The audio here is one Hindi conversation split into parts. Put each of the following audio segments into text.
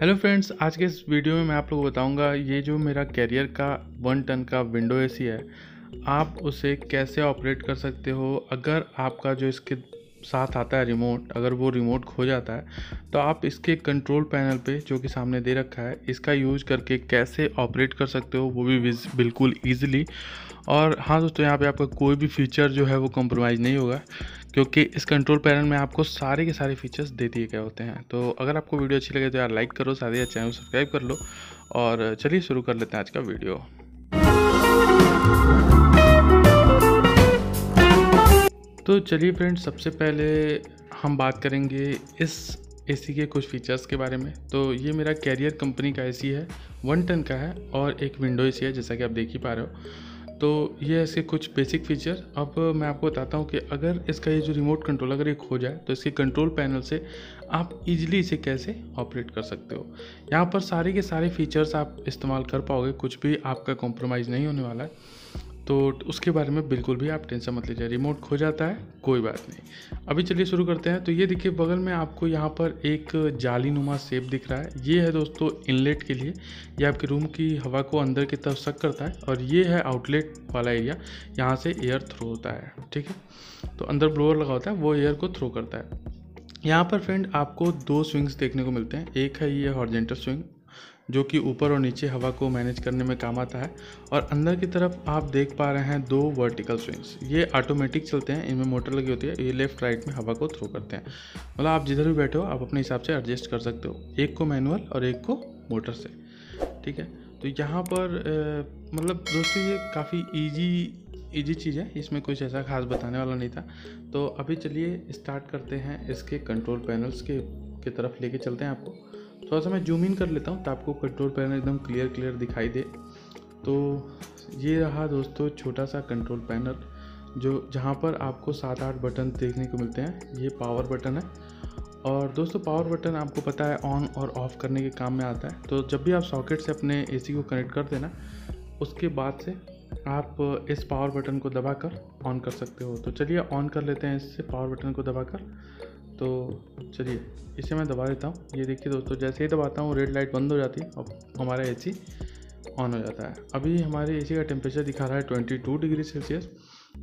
हेलो फ्रेंड्स, आज के इस वीडियो में मैं आप लोगों को बताऊंगा ये जो मेरा कैरियर का 1 टन का विंडो एसी है, आप उसे कैसे ऑपरेट कर सकते हो। अगर आपका जो इसके साथ आता है रिमोट, अगर वो रिमोट खो जाता है तो आप इसके कंट्रोल पैनल पे जो कि सामने दे रखा है इसका यूज करके कैसे ऑपरेट कर सकते हो, वो भी बिल्कुल ईजिली। और हाँ दोस्तों, यहाँ पे आपका कोई भी फीचर जो है वो कॉम्प्रोमाइज़ नहीं होगा, क्योंकि इस कंट्रोल पैनल में आपको सारे के सारे फीचर्स दे दिए गए होते हैं। तो अगर आपको वीडियो अच्छी लगे तो यार लाइक करो, साथ ही चैनल सब्सक्राइब कर लो। और चलिए शुरू कर लेते हैं आज का वीडियो। तो चलिए फ्रेंड्स, सबसे पहले हम बात करेंगे इस एसी के कुछ फीचर्स के बारे में। तो ये मेरा कैरियर कंपनी का एसी है, 1 टन का है और एक विंडो एसी है, जैसा कि आप देख ही पा रहे हो। तो ये ऐसे कुछ बेसिक फीचर। अब मैं आपको बताता हूँ कि अगर इसका ये जो रिमोट कंट्रोल अगर ये खो जाए तो इसके कंट्रोल पैनल से आप इजीली इसे कैसे ऑपरेट कर सकते हो। यहाँ पर सारे के सारे फीचर्स आप इस्तेमाल कर पाओगे, कुछ भी आपका कॉम्प्रोमाइज़ नहीं होने वाला है। तो उसके बारे में बिल्कुल भी आप टेंशन मत लीजिए। रिमोट खो जाता है, कोई बात नहीं। अभी चलिए शुरू करते हैं। तो ये देखिए, बगल में आपको यहाँ पर एक जालीनुमा शेप दिख रहा है। ये है दोस्तों इनलेट के लिए, ये आपके रूम की हवा को अंदर की तरफ सक करता है। और ये है आउटलेट वाला एरिया, यहाँ से एयर थ्रो होता है। ठीक है, तो अंदर ब्लोअर लगा होता है, वो एयर को थ्रो करता है। यहाँ पर फ्रेंड आपको 2 स्विंग्स देखने को मिलते हैं। एक है ये हॉरिजॉन्टल स्विंग, जो कि ऊपर और नीचे हवा को मैनेज करने में काम आता है। और अंदर की तरफ आप देख पा रहे हैं 2 वर्टिकल स्विंग्स, ये ऑटोमेटिक चलते हैं, इनमें मोटर लगी होती है। ये लेफ्ट राइट में हवा को थ्रो करते हैं। मतलब आप जिधर भी बैठे हो आप अपने हिसाब से एडजस्ट कर सकते हो, एक को मैनुअल और एक को मोटर से। ठीक है, तो यहाँ पर मतलब दोस्तों ये काफ़ी ईजी चीज़ है, इसमें कुछ ऐसा खास बताने वाला नहीं था। तो अभी चलिए स्टार्ट करते हैं, इसके कंट्रोल पैनल्स के तरफ लेके चलते हैं आपको। थोड़ा सा मैं जूम इन कर लेता हूँ तो आपको कंट्रोल पैनल एकदम क्लियर दिखाई दे। तो ये रहा दोस्तों छोटा सा कंट्रोल पैनल, जहाँ पर आपको 7-8 बटन देखने को मिलते हैं। ये पावर बटन है। और दोस्तों पावर बटन आपको पता है ऑन और ऑफ़ करने के काम में आता है। तो जब भी आप सॉकेट से अपने एसी को कनेक्ट कर देना, उसके बाद से आप इस पावर बटन को दबाकर ऑन कर सकते हो। तो चलिए ऑन कर लेते हैं इससे पावर बटन को दबाकर। तो चलिए इसे मैं दबा देता हूँ। ये देखिए दोस्तों, जैसे ही दबाता हूँ रेड लाइट बंद हो जाती है और हमारा एसी ऑन हो जाता है। अभी हमारे एसी का टेम्परेचर दिखा रहा है 22 डिग्री सेल्सियस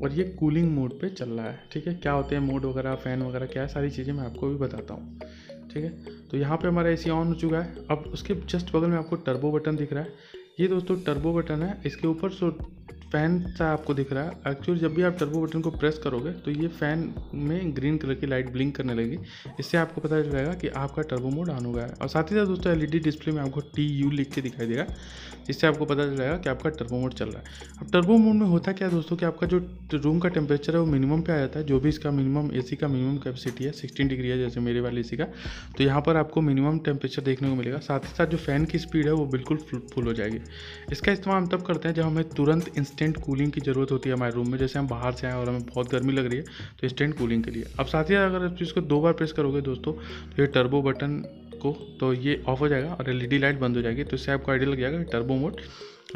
और ये कूलिंग मोड पे चल रहा है। ठीक है, क्या होते हैं मोड वगैरह, फ़ैन वगैरह क्या है, सारी चीज़ें मैं आपको भी बताता हूँ। ठीक है, तो यहाँ पे हमारा एसी ऑन हो चुका है। अब उसके जस्ट बगल में आपको टर्बो बटन दिख रहा है। ये दोस्तों टर्बो बटन है, इसके ऊपर फ़ैन सा आपको दिख रहा है। एक्चुअली जब भी आप टर्बो बटन को प्रेस करोगे तो ये फ़ैन में ग्रीन कलर की लाइट ब्लिंक करने लगेगी। इससे आपको पता चलेगा कि आपका टर्बो मोड ऑन हो गया है। और साथ ही साथ दोस्तों एलईडी डिस्प्ले में आपको TU लिख के दिखाई देगा, जिससे आपको पता चलेगा कि आपका टर्बो मोड चल रहा है। अब टर्बो मोड में होता क्या है दोस्तों कि आपका जो रूम का टेम्परेचर है वो मिनिमम पे आ जाता है। जो भी इसका मिनिमम एसी का मिनिमम कैपेसिटी है 16 डिग्री है, जैसे मेरे वाले एसी का। तो यहाँ पर आपको मिनिमम टेम्परेचर देखने को मिलेगा। साथ ही साथ जो फ़ैन की स्पीड है वो बिल्कुल फुल हो जाएगी। इसका इस्तेमाल हम तब करते हैं जब हमें तुरंत इंस्टेंट कूलिंग की ज़रूरत होती है हमारे रूम में। जैसे हम बाहर से आए और हमें बहुत गर्मी लग रही है तो इंस्टेंट कूलिंग के लिए। अब साथ ही अगर आप इसको 2 बार प्रेस करोगे दोस्तों तो ये टर्बो बटन को, तो ये ऑफ हो जाएगा और एलईडी लाइट बंद हो जाएगी। तो इससे आपको आइडिया लग जाएगा कि टर्बो मोड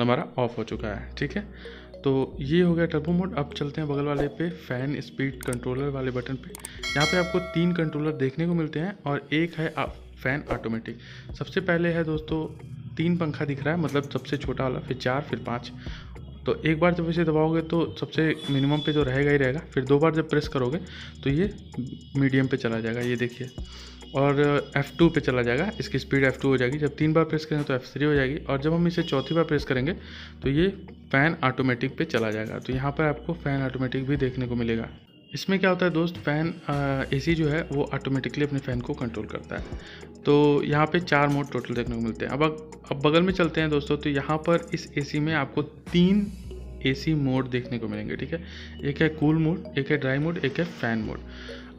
हमारा ऑफ हो चुका है। ठीक है, तो ये हो गया टर्बो मोड। अब चलते हैं बगल वाले पे, फ़ैन स्पीड कंट्रोलर वाले बटन पे। यहाँ पे आपको 3 कंट्रोलर देखने को मिलते हैं और एक है फ़ैन ऑटोमेटिक। सबसे पहले है दोस्तों 3 पंखा दिख रहा है, मतलब सबसे छोटा वाला, फिर 4, फिर 5। तो एक बार जब इसे दबाओगे तो सबसे मिनिमम पे जो रहेगा ही रहेगा। फिर 2 बार जब प्रेस करोगे तो ये मीडियम पे चला जाएगा, ये देखिए। और F2 पे चला जाएगा, इसकी स्पीड F2 हो जाएगी। जब 3 बार प्रेस करेंगे तो F3 हो जाएगी। और जब हम इसे चौथी बार प्रेस करेंगे तो ये फ़ैन ऑटोमेटिक पे चला जाएगा। तो यहाँ पर आपको फ़ैन ऑटोमेटिक भी देखने को मिलेगा। इसमें क्या होता है दोस्त, फ़ैन एसी जो है वो ऑटोमेटिकली अपने फ़ैन को कंट्रोल करता है। तो यहाँ पे 4 मोड टोटल देखने को मिलते हैं। अब बगल में चलते हैं दोस्तों। तो यहाँ पर इस एसी में आपको 3 एसी मोड देखने को मिलेंगे। ठीक है, एक है कूल मोड, एक है ड्राई मोड, एक है फ़ैन मोड।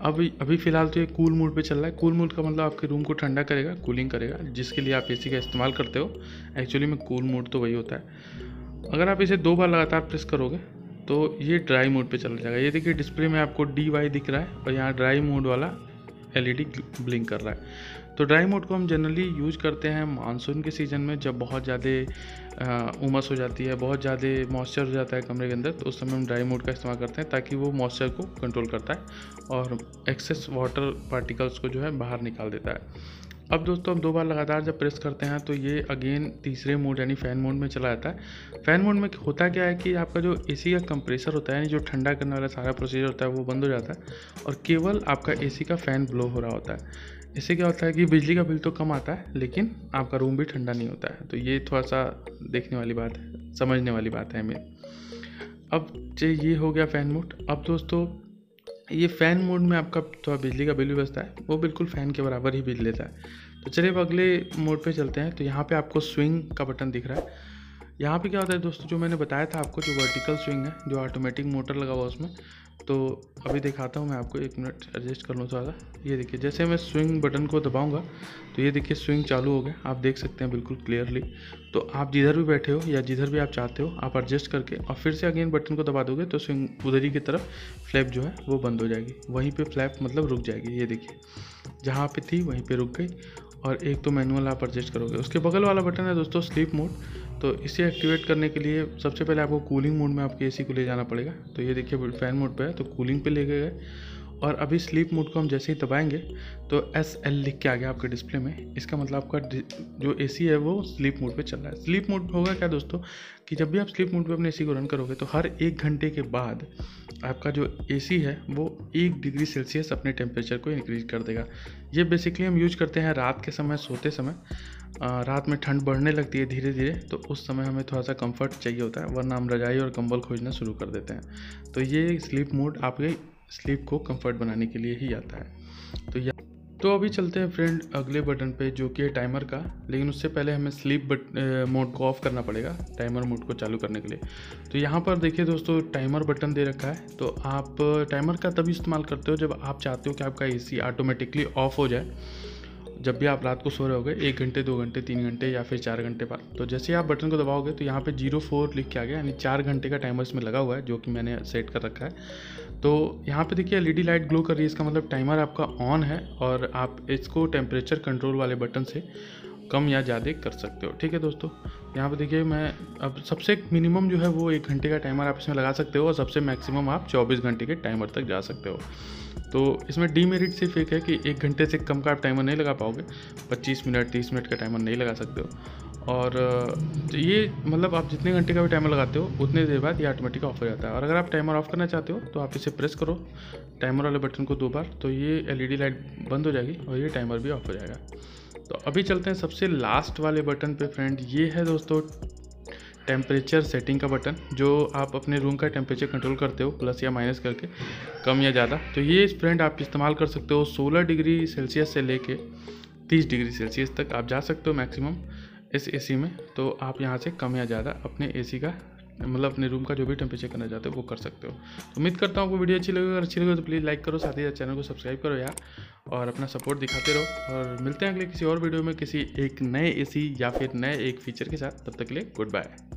अभी फ़िलहाल तो ये कूल मोड पे चल रहा है। कूल मोड का मतलब आपके रूम को ठंडा करेगा, कूलिंग करेगा, जिसके लिए आप एसी का इस्तेमाल करते हो। एक्चुअली में कूल मोड तो वही होता है। अगर आप इसे 2 बार लगातार प्रेस करोगे तो ये ड्राई मोड पे चला जाएगा। ये देखिए डिस्प्ले में आपको DY दिख रहा है और यहाँ ड्राई मोड वाला LED ब्लिंक कर रहा है। तो ड्राई मोड को हम जनरली यूज करते हैं मानसून के सीज़न में, जब बहुत ज़्यादा उमस हो जाती है, बहुत ज़्यादा मॉइस्चर हो जाता है कमरे के अंदर। तो उस समय हम ड्राई मोड का इस्तेमाल करते हैं ताकि वो मॉइस्चर को कंट्रोल करता है और एक्सेस वाटर पार्टिकल्स को जो है बाहर निकाल देता है। अब दोस्तों हम 2 बार लगातार जब प्रेस करते हैं तो ये अगेन तीसरे मोड यानी फ़ैन मोड में चला जाता है। फ़ैन मोड में होता क्या है कि आपका जो एसी का कंप्रेसर होता है, यानी जो ठंडा करने वाला सारा प्रोसीजर होता है, वो बंद हो जाता है और केवल आपका एसी का फ़ैन ब्लो हो रहा होता है। इससे क्या होता है कि बिजली का बिल तो कम आता है, लेकिन आपका रूम भी ठंडा नहीं होता है। तो ये थोड़ा-सा देखने वाली बात है, समझने वाली बात है हमें। अब ये हो गया फ़ैन मोड। अब दोस्तों ये फ़ैन मोड में आपका थोड़ा बिजली का बिल भी बचता है, वो बिल्कुल फ़ैन के बराबर ही बिल लेता है। तो चलिए अब अगले मोड पे चलते हैं। तो यहाँ पे आपको स्विंग का बटन दिख रहा है। यहाँ पे क्या होता है दोस्तों, जो मैंने बताया था आपको, जो वर्टिकल स्विंग है, जो ऑटोमेटिक मोटर लगा हुआ उसमें, तो अभी दिखाता हूँ मैं आपको। 1 मिनट एडजस्ट कर लूँ थोड़ा सा। ये देखिए, जैसे मैं स्विंग बटन को दबाऊंगा तो ये देखिए स्विंग चालू हो गया, आप देख सकते हैं बिल्कुल क्लियरली। तो आप जिधर भी बैठे हो या जिधर भी आप चाहते हो, आप एडजस्ट करके और फिर से अगेन बटन को दबा दोगे तो स्विंग उधर ही की तरफ फ्लैप जो है वो बंद हो जाएगी। वहीं पे फ्लैप मतलब रुक जाएगी। ये देखिए, जहाँ पे थी वहीं पे रुक गई। और एक तो मैनुअल आप एडजस्ट करोगे। उसके बगल वाला बटन है दोस्तों स्लीप मोड। तो इसे एक्टिवेट करने के लिए सबसे पहले आपको कूलिंग मोड में आपके एसी को ले जाना पड़ेगा। तो ये देखिए फ़ैन मोड पे है, तो कूलिंग पे ले गए। और अभी स्लीप मोड को हम जैसे ही दबाएंगे तो SL लिख के आ गया आपके डिस्प्ले में। इसका मतलब आपका जो एसी है वो स्लीप मोड पे चल रहा है। स्लीप मोड होगा क्या दोस्तों, कि जब भी आप स्लीप मोड पे अपने एसी को रन करोगे तो हर 1 घंटे के बाद आपका जो एसी है वो 1 डिग्री सेल्सियस अपने टेम्परेचर को इंक्रीज कर देगा। ये बेसिकली हम यूज करते हैं रात के समय, सोते समय। रात में ठंड बढ़ने लगती है धीरे धीरे, तो उस समय हमें थोड़ा सा कंफर्ट चाहिए होता है, वरना हम रजाई और कंबल खोजना शुरू कर देते हैं। तो ये स्लीप मोड आपके स्लीप को कंफर्ट बनाने के लिए ही आता है। तो अभी चलते हैं फ्रेंड अगले बटन पे, जो कि है टाइमर का। लेकिन उससे पहले हमें स्लीप मोड को ऑफ करना पड़ेगा टाइमर मोड को चालू करने के लिए। तो यहाँ पर देखिए दोस्तों, टाइमर बटन दे रखा है। तो आप टाइमर का तभी इस्तेमाल करते हो जब आप चाहते हो कि आपका एसी ऑटोमेटिकली ऑफ हो जाए। जब भी आप रात को सो रहे होगे 1 घंटे, 2 घंटे, 3 घंटे या फिर 4 घंटे बाद, तो जैसे ही आप बटन को दबाओगे तो यहाँ पे 04 लिख के आ गया, यानी 4 घंटे का टाइमर इसमें लगा हुआ है, जो कि मैंने सेट कर रखा है। तो यहाँ पे देखिए LED लाइट ग्लो कर रही है, इसका मतलब टाइमर आपका ऑन है और आप इसको टेम्परेचर कंट्रोल वाले बटन से कम या ज़्यादा कर सकते हो। ठीक है दोस्तों, यहाँ पे देखिए मैं अब सबसे मिनिमम जो है वो 1 घंटे का टाइमर आप इसमें लगा सकते हो और सबसे मैक्सिमम आप 24 घंटे के टाइमर तक जा सकते हो। तो इसमें डीमेरिट सिर्फ एक है कि 1 घंटे से कम का आप टाइमर नहीं लगा पाओगे, 25 मिनट 30 मिनट का टाइमर नहीं लगा सकते हो। और ये मतलब आप जितने घंटे का भी टाइमर लगाते हो उतने देर बाद ये ऑटोमेटिक ऑफ हो जाता है। और अगर आप टाइमर ऑफ करना चाहते हो तो आप इसे प्रेस करो टाइमर वाले बटन को 2 बार, तो ये LED लाइट बंद हो जाएगी और ये टाइमर भी ऑफ हो जाएगा। तो अभी चलते हैं सबसे लास्ट वाले बटन पे फ्रेंड। ये है दोस्तों टेम्परेचर सेटिंग का बटन, जो आप अपने रूम का टेम्परेचर कंट्रोल करते हो प्लस या माइनस करके, कम या ज़्यादा। तो ये फ्रेंड आप इस्तेमाल कर सकते हो 16 डिग्री सेल्सियस से लेके 30 डिग्री सेल्सियस तक आप जा सकते हो मैक्सिमम इस एसी में। तो आप यहाँ से कम या ज़्यादा अपने एसी का मतलब अपने रूम का जो भी टेम्परेचर करना चाहते हो वो कर सकते हो। तो उम्मीद करता हूँ आपको वीडियो अच्छी लगे। अगर अच्छी लगे तो प्लीज़ लाइक करो, साथ ही चैनल को सब्सक्राइब करो यार, और अपना सपोर्ट दिखाते रहो। और मिलते हैं अगले किसी और वीडियो में किसी एक नए एसी या फिर नए एक फीचर के साथ। तब तक के लिए गुड बाय।